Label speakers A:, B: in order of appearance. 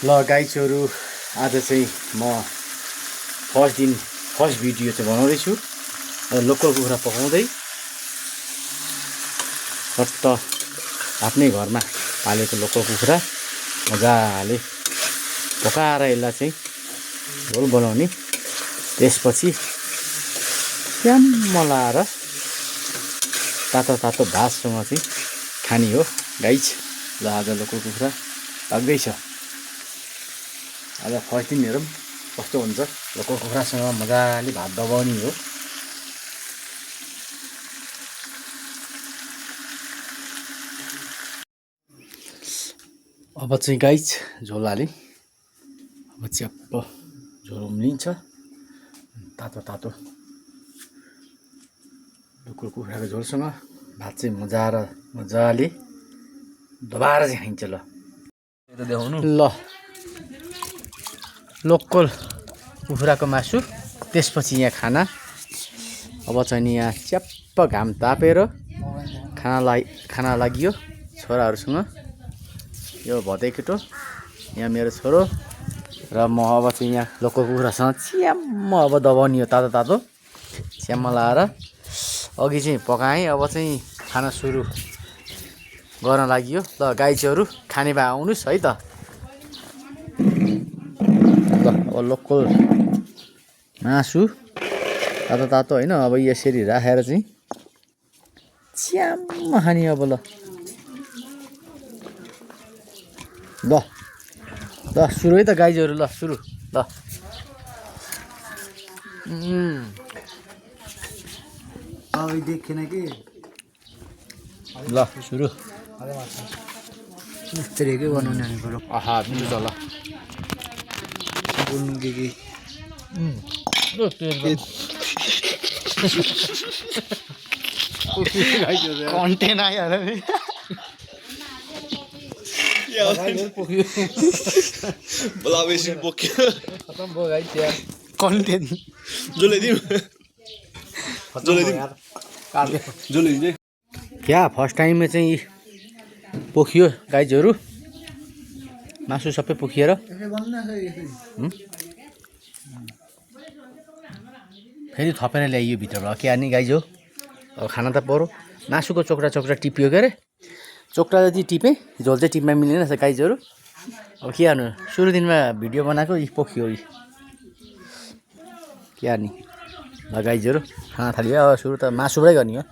A: ल गाइजहरू आज चाहिँ म फर्स्ट भिडियो चाहिँ बनाउँदैछु लोकल कुखुरा पकाउँदै फट्ट आफ्नै घरमा पालेको लोकल कुखुरा मजाले पकाएर यसलाई चाहिँ झोल बनाउने त्यसपछि च्याम्म लाएर तातो तातो भातसँग चाहिँ खाने हो गाइज। ल आज लोकल कुखुरा पाक्दैछ। आज फर्स्ट दिन हेरौँ कस्तो हुन्छ। लोकल कुखुरासँग मजाले भात दबाउने हो। अब चाहिँ गाइज झोल हालेँ। अब च्याप्प झोल उम्लिन्छ। तातो तातो लोकल कुखुराको झोलसँग भात चाहिँ मजाले दबाएर चाहिँ खाइन्छ। ल ल लोकल कुखुराको मासु, त्यसपछि यहाँ खाना। अब चाहिँ नि यहाँ च्याप्प घाम तापेर खाना लागियो छोराहरूसँग। यो भदै केटो, यहाँ मेरो छोरो र म। अब चाहिँ यहाँ लोकल कुखुरासँग च्याम्म अब दबाउने हो तातो तातो च्याम्म लाएर। अघि चाहिँ पकाएँ, अब चाहिँ खाना सुरु गर्न लागि। ल गाइजहरू खाने भए आउनुहोस् है त। ल अब लोकल मासु तातो तातो होइन, अब यसरी राखेर चाहिँ च्याम्म खाने अब। ल सुरु है त गाइजहरू। ल सुरु। ल
B: देखेन कि
A: ल सुरु।
B: तरिकै बनाउने हामी बरु
A: आहा मिठो छ। ल
B: बोल्नु के
A: कन्टेन्ट आइहाल्यो नि।
C: बोलावेसी बोक्यो
A: खतम भयो गाइस यार कन्टेन्ट।
C: जसले दिउँ
A: क्या फर्स्ट टाइममा चाहिँ पोखियो गाइजहरू। मासु सबै पोखिएर फेरि थपेर ल्याइयो भित्रबाट। के हाल्ने गाइज हो। अब खाना त पऱ्यो। मासुको चोक्रा टिप्यो के अरे। चोक्रा जति टिपेँ, झोल चाहिँ टिप्न मिलेन रहेछ गाइजहरू। अब के हाल्नु, सुरु दिनमा भिडियो बनाएको यी पोखियो। के हाल्ने। ल गाइजहरू खाना थाल्यो। अब सुरु त मासुबाटै गर्ने हो।